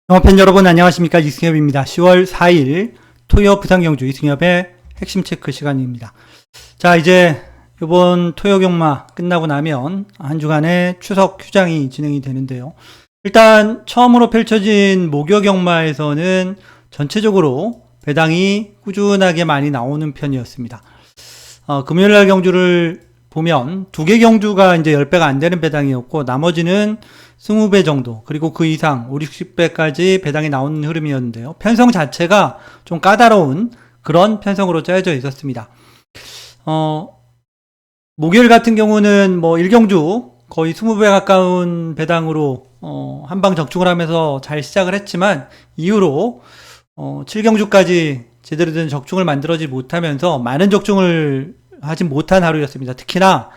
영화팬 여러분 안녕하십니까, 이승엽입니다. 10월 4일 토요 부산경주 이승엽의 핵심 체크 시간입니다. 자, 이제 이번 토요 경마 끝나고 나면 한 주간의 추석 휴장이 진행이 되는데요. 일단 처음으로 펼쳐진 목요 경마에서는 전체적으로 배당이 꾸준하게 많이 나오는 편이었습니다. 금요일날 경주를 보면 두 개 경주가 이제 10배가 안 되는 배당이었고, 나머지는 20배 정도, 그리고 그 이상 5, 60배까지 배당이 나오는 흐름이었는데요. 편성 자체가 좀 까다로운 그런 편성으로 짜여져 있었습니다. 목요일 같은 경우는 뭐 1경주 거의 20배 가까운 배당으로 한방 적중을 하면서 잘 시작을 했지만, 이후로 7경주까지 제대로 된 적중을 만들어지 못하면서 많은 적중을 하지 못한 하루였습니다. 특히나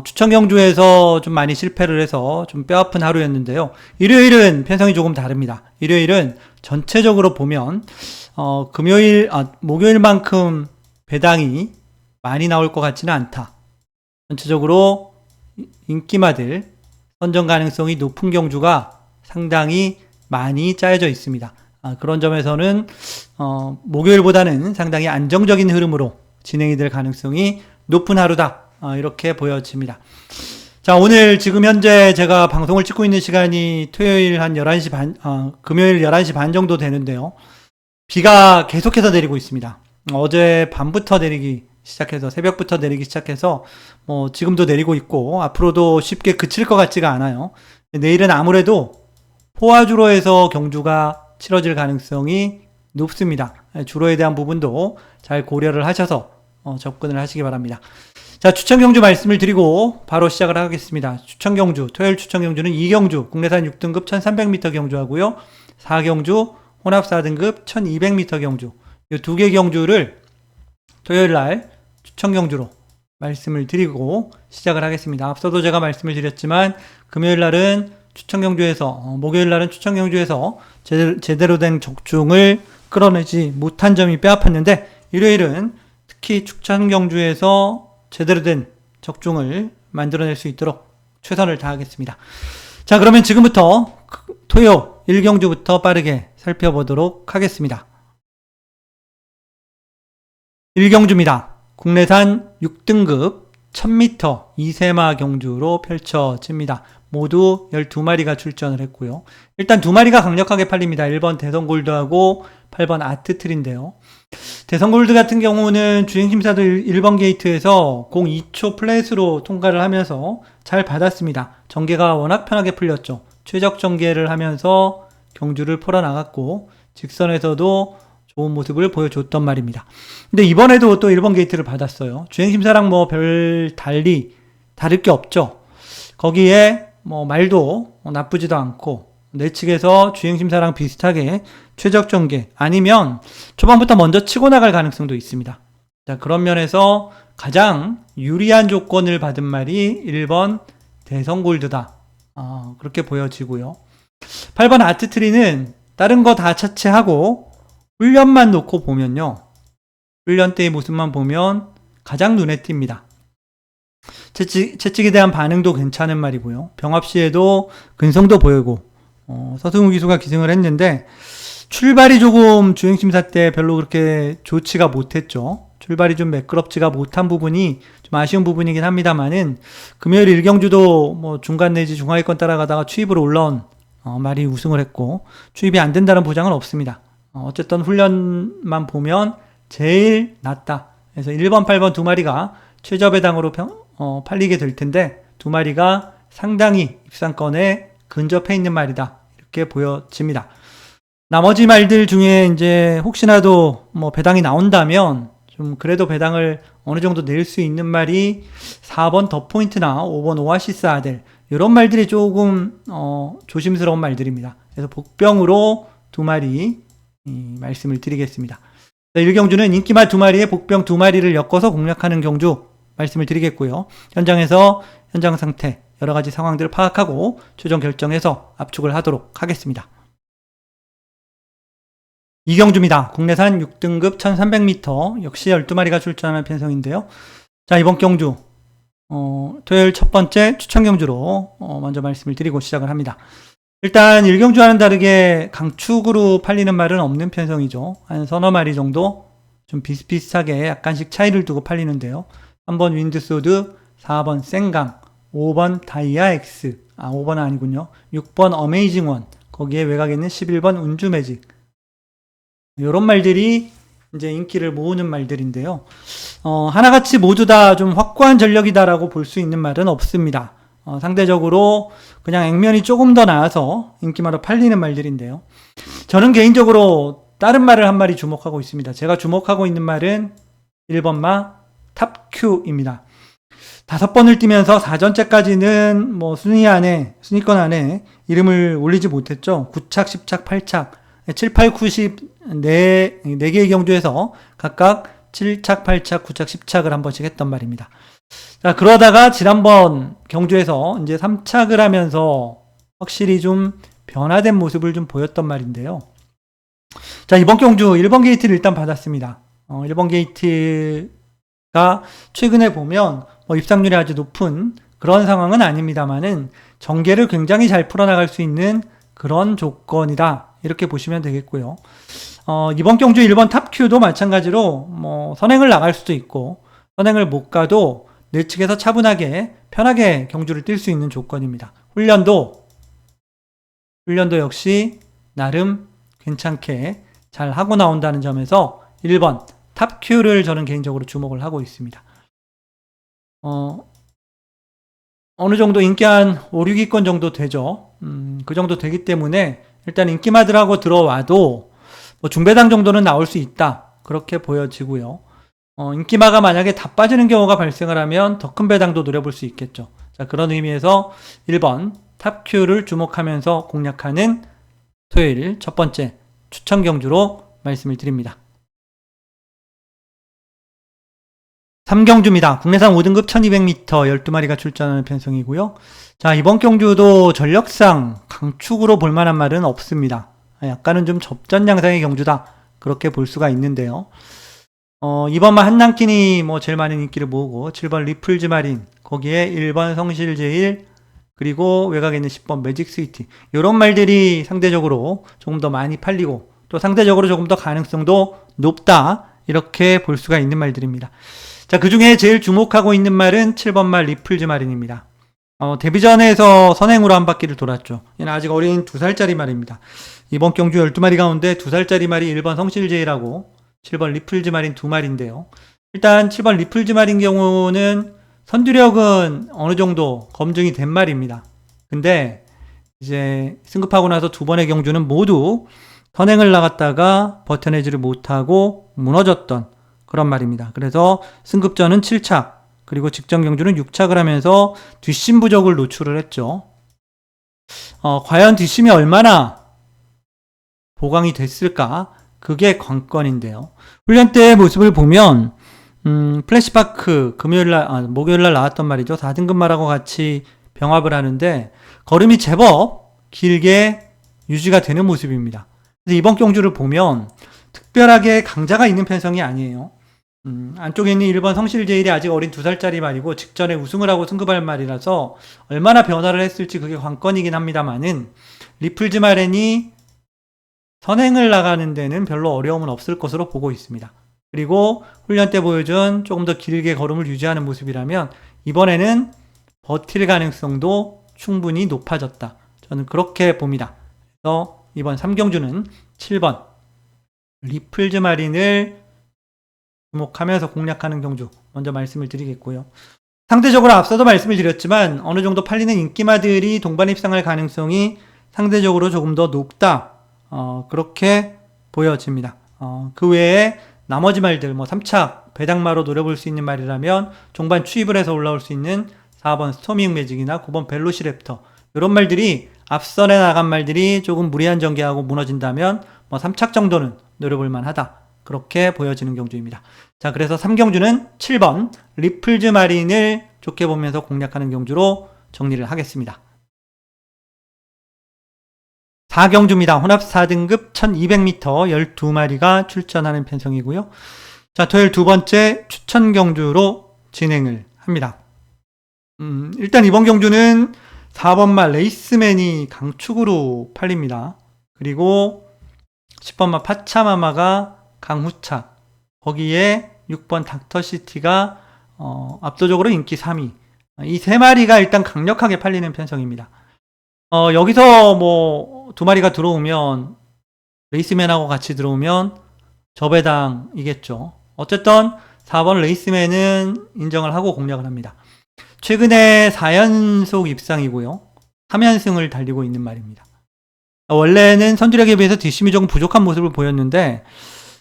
추천 경주에서 좀 많이 실패를 해서 좀 뼈아픈 하루였는데요. 일요일은 편성이 조금 다릅니다. 일요일은 전체적으로 보면 목요일만큼 배당이 많이 나올 것 같지는 않다. 전체적으로 인기마들 선정 가능성이 높은 경주가 상당히 많이 짜여져 있습니다. 그런 점에서는 목요일보다는 상당히 안정적인 흐름으로 진행이 될 가능성이 높은 하루다, 이렇게 보여집니다. 자, 오늘 지금 현재 제가 방송을 찍고 있는 시간이 토요일 한 11시 반, 금요일 11시 반 정도 되는데요. 비가 계속해서 내리고 있습니다. 어제 밤부터 내리기 시작해서, 새벽부터 내리기 시작해서 지금도 내리고 있고, 앞으로도 쉽게 그칠 것 같지가 않아요. 내일은 아무래도 포화주로에서 경주가 치러질 가능성이 높습니다. 주로에 대한 부분도 잘 고려를 하셔서 접근을 하시기 바랍니다. 자, 추천 경주 말씀을 드리고 바로 시작을 하겠습니다. 추천 경주, 토요일 추천 경주는 2경주, 국내산 6등급 1300m 경주하고요. 4경주, 혼합 4등급 1200m 경주. 이 두 개 경주를 토요일 날 추천 경주로 말씀을 드리고 시작을 하겠습니다. 앞서도 제가 말씀을 드렸지만, 금요일 날은 추천 경주에서, 목요일 날은 추천 경주에서 제대로 된 적중을 끌어내지 못한 점이 뼈아팠는데, 일요일은 특히 추천 경주에서 제대로 된 적중을 만들어낼 수 있도록 최선을 다하겠습니다. 자, 그러면 지금부터 토요 1경주부터 빠르게 살펴보도록 하겠습니다. 1경주입니다. 국내산 6등급 1000m 2세마 경주로 펼쳐집니다. 모두 12마리가 출전을 했고요. 일단 2마리가 강력하게 팔립니다. 1번 대성골드하고 8번 아트트리인데요. 대성골드 같은 경우는 주행심사도 1번 게이트에서 02초 플랫으로 통과를 하면서 잘 받았습니다. 전개가 워낙 편하게 풀렸죠. 최적 전개를 하면서 경주를 풀어나갔고, 직선에서도 좋은 모습을 보여줬던 말입니다. 근데 이번에도 또 1번 게이트를 받았어요. 주행심사랑 별 다를 게 없죠. 거기에 말도 나쁘지도 않고, 내측에서 주행심사랑 비슷하게 최적 전개, 아니면 초반부터 먼저 치고 나갈 가능성도 있습니다. 자, 그런 면에서 가장 유리한 조건을 받은 말이 1번 대성골드다, 그렇게 보여지고요. 8번 아트트리는 다른 거 다 차치하고 훈련만 놓고 보면요, 훈련 때의 모습만 보면 가장 눈에 띕니다. 채찍에 대한 반응도 괜찮은 말이고요. 병합 시에도 근성도 보이고, 서승우 기수가 기승을 했는데, 출발이 조금 주행심사 때 별로 그렇게 좋지가 못했죠. 출발이 좀 매끄럽지가 못한 부분이 좀 아쉬운 부분이긴 합니다만은, 금요일 1경주도 중간 내지 중하위권 따라가다가 추입으로 올라온 말이 우승을 했고, 추입이 안 된다는 보장은 없습니다. 어쨌든 훈련만 보면 제일 낫다. 그래서 1번, 8번 두 마리가 최저 배당으로 팔리게 될 텐데, 두 마리가 상당히 입상권에 근접해 있는 말이다, 이렇게 보여집니다. 나머지 말들 중에 이제 혹시나도 배당이 나온다면 좀 그래도 배당을 어느 정도 낼 수 있는 말이 4번 더 포인트나 5번 오아시스 아델, 이런 말들이 조금 조심스러운 말들입니다. 그래서 복병으로 두 마리 말씀을 드리겠습니다. 1경주는 인기말 두 마리에 복병 두 마리를 엮어서 공략하는 경주 말씀을 드리겠고요. 현장에서 현장 상태, 여러 가지 상황들을 파악하고 최종 결정해서 압축을 하도록 하겠습니다. 2경주입니다. 국내산 6등급 1300m, 역시 12마리가 출전하는 편성인데요. 자, 이번 경주 토요일 첫 번째 추천 경주로 먼저 말씀을 드리고 시작을 합니다. 일단 1경주와는 다르게 강축으로 팔리는 말은 없는 편성이죠. 한 서너 마리 정도 좀 비슷비슷하게 약간씩 차이를 두고 팔리는데요. 3번 윈드소드, 4번 생강, 5번 다이아 X, 5번은 아니군요. 6번 어메이징 원, 거기에 외곽에 있는 11번 운주 매직. 이런 말들이 이제 인기를 모으는 말들인데요. 하나같이 모두 다 좀 확고한 전력이다라고 볼 수 있는 말은 없습니다. 상대적으로 그냥 액면이 조금 더 나아서 인기마로 팔리는 말들인데요. 저는 개인적으로 다른 말을 한 마리 주목하고 있습니다. 제가 주목하고 있는 말은 1번 마 탑큐입니다. 5번을 뛰면서 4전째까지는 뭐 순위권 안에 이름을 올리지 못했죠. 9착, 10착, 8착, 7, 8, 9, 10 4개의 경주에서 각각 7착, 8착, 9착, 10착을 한 번씩 했단 말입니다. 자, 그러다가 지난번 경주에서 이제 3착을 하면서 확실히 좀 변화된 모습을 좀 보였단 말인데요. 자, 이번 경주 1번 게이트를 일단 받았습니다. 1번 게이트가 최근에 보면 입상률이 아주 높은 그런 상황은 아닙니다만은 전개를 굉장히 잘 풀어나갈 수 있는 그런 조건이다. 이렇게 보시면 되겠고요. 이번 경주 1번 탑큐도 마찬가지로 선행을 나갈 수도 있고 선행을 못 가도 내측에서 차분하게 편하게 경주를 뛸 수 있는 조건입니다. 훈련도 역시 나름 괜찮게 잘 하고 나온다는 점에서 1번 탑큐를 저는 개인적으로 주목을 하고 있습니다. 어느 정도 인기 한 5, 6위권 정도 되죠. 그 정도 되기 때문에 일단 인기마들하고 들어와도 중배당 정도는 나올 수 있다. 그렇게 보여지고요. 인기마가 만약에 다 빠지는 경우가 발생을 하면 더 큰 배당도 노려볼 수 있겠죠. 자, 그런 의미에서 1번 탑큐를 주목하면서 공략하는 토요일 첫 번째 추천 경주로 말씀을 드립니다. 3경주입니다. 국내산 5등급 1200m 12마리가 출전하는 편성이고요. 자, 이번 경주도 전력상 강축으로 볼만한 말은 없습니다. 약간은 좀 접전 양상의 경주다. 그렇게 볼 수가 있는데요. 2번만 한남kin이 제일 많은 인기를 모으고 7번 리플즈 마린, 거기에 1번 성실제일, 그리고 외곽에 있는 10번 매직 스위트. 이런 말들이 상대적으로 조금 더 많이 팔리고 또 상대적으로 조금 더 가능성도 높다. 이렇게 볼 수가 있는 말들입니다. 자, 그 중에 제일 주목하고 있는 말은 7번 말 리플즈 마린입니다. 데뷔전에서 선행으로 한 바퀴를 돌았죠. 얘는 아직 어린 2살짜리 말입니다. 이번 경주 12마리 가운데 2살짜리 말이 1번 성실제일하고 7번 리플즈 마린 2마리인데요. 일단 7번 리플즈 마린 경우는 선두력은 어느 정도 검증이 된 말입니다. 근데 이제 승급하고 나서 두 번의 경주는 모두 선행을 나갔다가 버텨내지를 못하고 무너졌던 그런 말입니다. 그래서 승급전은 7착, 그리고 직전 경주는 6착을 하면서 뒷심 부족을 노출을 했죠. 과연 뒷심이 얼마나 보강이 됐을까? 그게 관건인데요. 훈련 때의 모습을 보면 플래시파크 목요일날 나왔던 말이죠. 4등급 말하고 같이 병합을 하는데 걸음이 제법 길게 유지가 되는 모습입니다. 그래서 이번 경주를 보면 특별하게 강자가 있는 편성이 아니에요. 안쪽에 있는 1번 성실제일이 아직 어린 2살짜리 말이고 직전에 우승을 하고 승급할 말이라서 얼마나 변화를 했을지 그게 관건이긴 합니다만은 리플즈 마렌이 선행을 나가는 데는 별로 어려움은 없을 것으로 보고 있습니다. 그리고 훈련 때 보여준 조금 더 길게 걸음을 유지하는 모습이라면 이번에는 버틸 가능성도 충분히 높아졌다. 저는 그렇게 봅니다. 그래서 이번 3경주는 7번 리플즈 마린을 주목하면서 공략하는 경주 먼저 말씀을 드리겠고요. 상대적으로 앞서도 말씀을 드렸지만 어느 정도 팔리는 인기마들이 동반 입상할 가능성이 상대적으로 조금 더 높다. 그렇게 보여집니다. 그 외에 나머지 말들 3착 배당마로 노려볼 수 있는 말이라면 종반 추입을 해서 올라올 수 있는 4번 스토밍 매직이나 9번 벨로시랩터 이런 말들이 앞선에 나간 말들이 조금 무리한 전개하고 무너진다면 3착 정도는 노려볼 만하다. 그렇게 보여지는 경주입니다. 자, 그래서 3경주는 7번 리플즈 마린을 좋게 보면서 공략하는 경주로 정리를 하겠습니다. 4경주입니다. 혼합 4등급 1200m 12마리가 출전하는 편성이고요. 자, 토요일 두 번째 추천 경주로 진행을 합니다. 일단 이번 경주는 4번 마 레이스맨이 강축으로 팔립니다. 그리고 10번 마 파차마마가 강후착. 거기에 6번 닥터시티가 압도적으로 인기 3위. 이 세 마리가 일단 강력하게 팔리는 편성입니다. 여기서 뭐 두 마리가 들어오면 레이스맨하고 같이 들어오면 저배당이겠죠. 어쨌든 4번 레이스맨은 인정을 하고 공략을 합니다. 최근에 4연속 입상이고요. 3연승을 달리고 있는 말입니다. 원래는 선두력에 비해서 뒷심이 조금 부족한 모습을 보였는데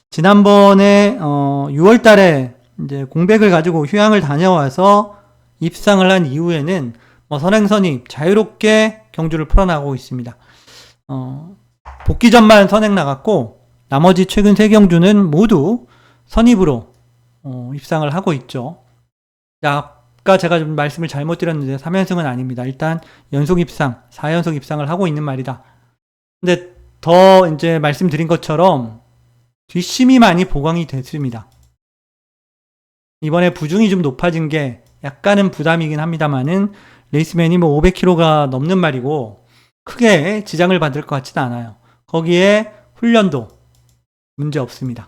지난번에 6월 달에 이제 공백을 가지고 휴양을 다녀와서 입상을 한 이후에는 선행선이 자유롭게 경주를 풀어나가고 있습니다. 복귀전만 선행 나갔고 나머지 최근 3경주는 모두 선입으로 입상을 하고 있죠. 아까 제가 좀 말씀을 잘못 드렸는데 3연승은 아닙니다. 일단 연속 입상, 4연속 입상을 하고 있는 말이다. 근데 더 이제 말씀드린 것처럼 뒷심이 많이 보강이 됐습니다. 이번에 부중이 좀 높아진 게 약간은 부담이긴 합니다만은 레이스맨이 500kg가 넘는 말이고 크게 지장을 받을 것 같지는 않아요. 거기에 훈련도 문제 없습니다.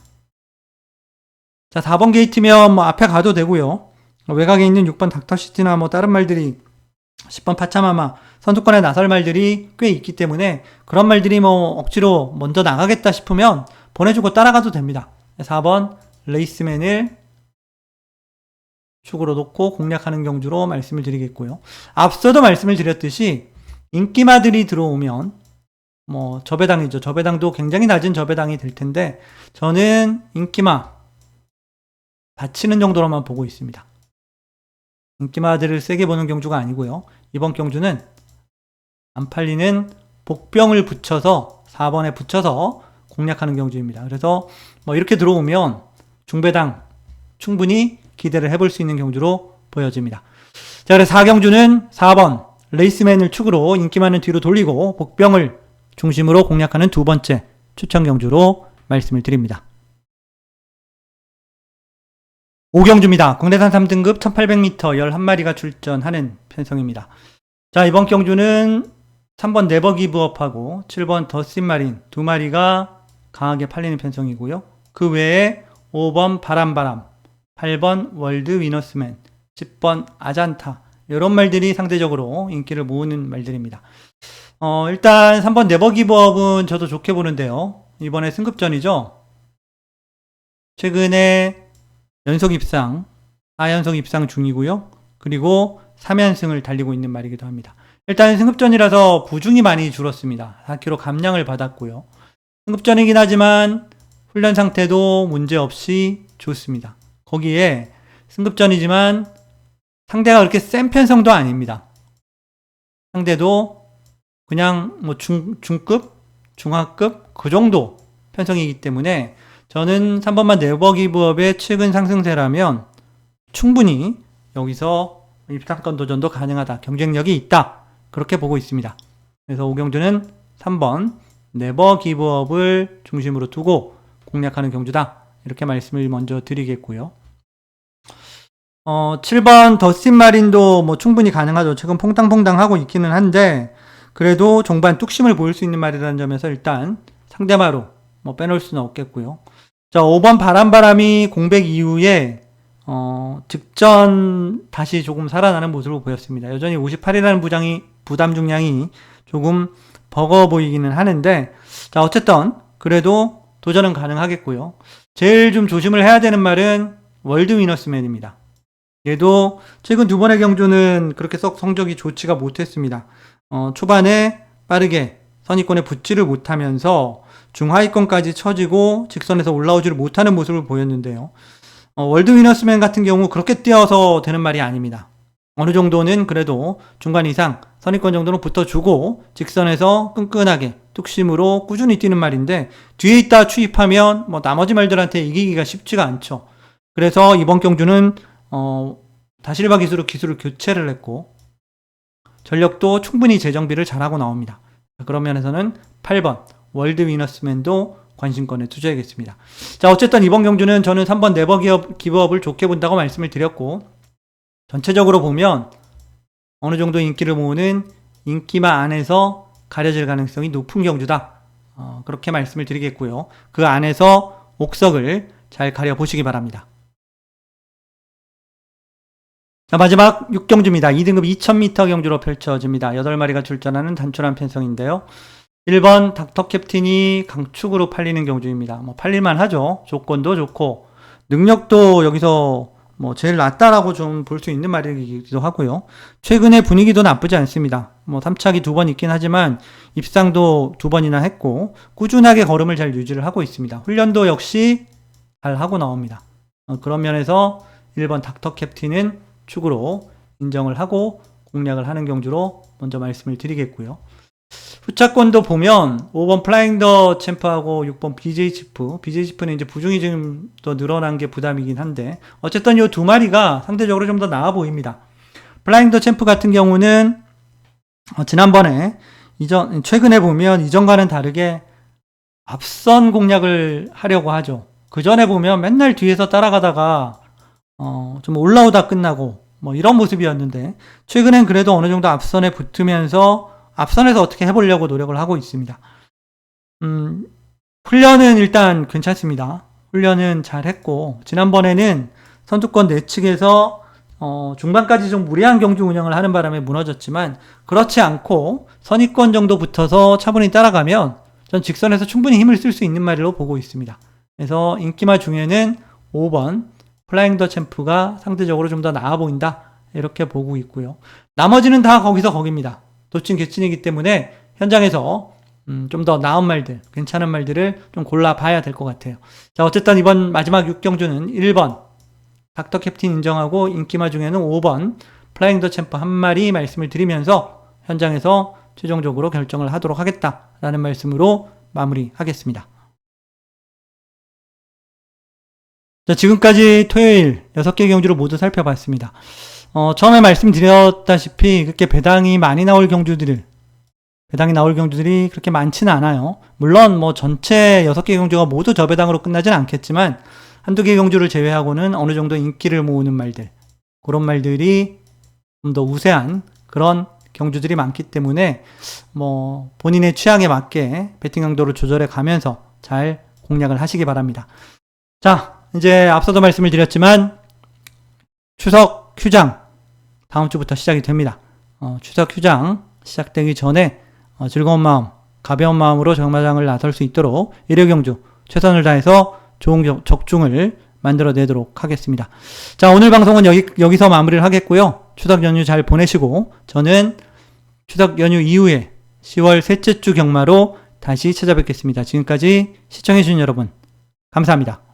자, 4번 게이트면 앞에 가도 되고요. 외곽에 있는 6번 닥터시티나 다른 말들이 10번 파차마마 선두권에 나설 말들이 꽤 있기 때문에 그런 말들이 억지로 먼저 나가겠다 싶으면 보내주고 따라가도 됩니다. 4번 레이스맨을 축으로 놓고 공략하는 경주로 말씀을 드리겠고요. 앞서도 말씀을 드렸듯이 인기마들이 들어오면 저배당이죠. 저배당도 굉장히 낮은 저배당이 될 텐데 저는 인기마 받치는 정도로만 보고 있습니다. 인기마들을 세게 보는 경주가 아니고요. 이번 경주는 안 팔리는 복병을 붙여서 4번에 붙여서 공략하는 경주입니다. 그래서 이렇게 들어오면 중배당 충분히 기대를 해볼 수 있는 경주로 보여집니다. 자, 그래서 4경주는 4번 레이스맨을 축으로 인기마는 뒤로 돌리고 복병을 중심으로 공략하는 두 번째 추천 경주로 말씀을 드립니다. 5경주입니다. 국내산 3등급 1800m 11마리가 출전하는 편성입니다. 자, 이번 경주는 3번 네버 기브업하고 7번 더신마린 두 마리가 강하게 팔리는 편성이고요. 그 외에 5번 바람바람, 8번 월드 위너스맨, 10번 아잔타 이런 말들이 상대적으로 인기를 모으는 말들입니다. 일단 3번 네버 기브업은 저도 좋게 보는데요. 이번에 승급전이죠. 최근에 연속 입상, 4연속 입상 중이고요. 그리고 3연승을 달리고 있는 말이기도 합니다. 일단 승급전이라서 부중이 많이 줄었습니다. 4kg 감량을 받았고요. 승급전이긴 하지만 훈련 상태도 문제없이 좋습니다. 거기에 승급전이지만 상대가 그렇게 센 편성도 아닙니다. 상대도 그냥 중급, 중하급 그 정도 편성이기 때문에 저는 3번만 네버 기브업의 최근 상승세라면 충분히 여기서 입상권 도전도 가능하다. 경쟁력이 있다. 그렇게 보고 있습니다. 그래서 5경주는 3번 네버 기브업을 중심으로 두고 공략하는 경주다. 이렇게 말씀을 먼저 드리겠고요. 7번 더신마린도 충분히 가능하죠. 최근 퐁당퐁당 하고 있기는 한데 그래도 종반 뚝심을 보일 수 있는 말이라는 점에서 일단 상대마로 빼놓을 수는 없겠고요. 자, 5번 바람바람이 공백 이후에 직전 다시 조금 살아나는 모습을 보였습니다. 여전히 58이라는 부담 중량이 조금 버거워 보이기는 하는데 자, 어쨌든 그래도 도전은 가능하겠고요. 제일 좀 조심을 해야 되는 말은 월드 위너스맨입니다. 얘도 최근 두 번의 경주는 그렇게 썩 성적이 좋지가 못했습니다. 초반에 빠르게 선의권에 붙지를 못하면서 중하위권까지 처지고 직선에서 올라오지를 못하는 모습을 보였는데요. 월드 위너스맨 같은 경우 그렇게 뛰어서 되는 말이 아닙니다. 어느 정도는 그래도 중간 이상 선의권 정도는 붙어주고 직선에서 끈끈하게 뚝심으로 꾸준히 뛰는 말인데 뒤에 있다 추입하면 나머지 말들한테 이기기가 쉽지가 않죠. 그래서 이번 경주는 다실바 기수로 기술을 교체를 했고 전력도 충분히 재정비를 잘하고 나옵니다. 그런 면에서는 8번 월드 위너스맨도 관심권에 투자하겠습니다. 자, 어쨌든 이번 경주는 저는 3번 네버 기브업을 좋게 본다고 말씀을 드렸고 전체적으로 보면 어느 정도 인기를 모으는 인기마 안에서 가려질 가능성이 높은 경주다. 그렇게 말씀을 드리겠고요. 그 안에서 옥석을 잘 가려보시기 바랍니다. 자, 마지막 6경주입니다. 2등급 2000m 경주로 펼쳐집니다. 8마리가 출전하는 단촐한 편성인데요. 1번 닥터 캡틴이 강축으로 팔리는 경주입니다. 팔릴만 하죠. 조건도 좋고 능력도 여기서 제일 낫다라고 좀 볼 수 있는 말이기도 하고요. 최근에 분위기도 나쁘지 않습니다. 3착이 2번 있긴 하지만 입상도 2번이나 했고 꾸준하게 걸음을 잘 유지를 하고 있습니다. 훈련도 역시 잘 하고 나옵니다. 그런 면에서 1번 닥터 캡틴은 축으로 인정을 하고 공략을 하는 경주로 먼저 말씀을 드리겠고요. 후차권도 보면 5번 플라잉 더 챔프하고 6번 BJ 치프는 이제 부중이 좀 더 늘어난 게 부담이긴 한데 어쨌든 이 두 마리가 상대적으로 좀 더 나아 보입니다. 플라잉 더 챔프 같은 경우는 지난번에 최근에 보면 이전과는 다르게 앞선 공략을 하려고 하죠. 그 전에 보면 맨날 뒤에서 따라가다가 좀 올라오다 끝나고 이런 모습이었는데 최근엔 그래도 어느 정도 앞선에 붙으면서 앞선에서 어떻게 해보려고 노력을 하고 있습니다. 훈련은 일단 괜찮습니다. 훈련은 잘 했고 지난번에는 선두권 내측에서 중반까지 좀 무리한 경주 운영을 하는 바람에 무너졌지만 그렇지 않고 선의권 정도 붙어서 차분히 따라가면 전 직선에서 충분히 힘을 쓸 수 있는 말로 보고 있습니다. 그래서 인기마 중에는 5번 플라잉 더 챔프가 상대적으로 좀 더 나아 보인다 이렇게 보고 있고요. 나머지는 다 거기서 거기입니다. 도친 개친이기 때문에 현장에서 좀 더 나은 말들, 괜찮은 말들을 좀 골라봐야 될 것 같아요. 자, 어쨌든 이번 마지막 6경주는 1번 닥터 캡틴 인정하고 인기마 중에는 5번 플라잉 더 챔프 한 마리 말씀을 드리면서 현장에서 최종적으로 결정을 하도록 하겠다라는 말씀으로 마무리하겠습니다. 자, 지금까지 토요일 6개 경주를 모두 살펴봤습니다. 처음에 말씀드렸다시피 그렇게 배당이 나올 경주들이 그렇게 많지는 않아요. 물론 전체 6개 경주가 모두 저배당으로 끝나진 않겠지만 한두 개 경주를 제외하고는 어느 정도 인기를 모으는 말들, 그런 말들이 좀 더 우세한 그런 경주들이 많기 때문에 본인의 취향에 맞게 배팅 강도를 조절해 가면서 잘 공략을 하시기 바랍니다. 자, 이제 앞서도 말씀을 드렸지만 추석 휴장 다음 주부터 시작이 됩니다. 추석 휴장 시작되기 전에 즐거운 마음, 가벼운 마음으로 정마장을 나설 수 있도록 일요경주 최선을 다해서 좋은 적중을 만들어내도록 하겠습니다. 자, 오늘 방송은 여기서 마무리를 하겠고요. 추석 연휴 잘 보내시고 저는 추석 연휴 이후에 10월 셋째 주 경마로 다시 찾아뵙겠습니다. 지금까지 시청해주신 여러분 감사합니다.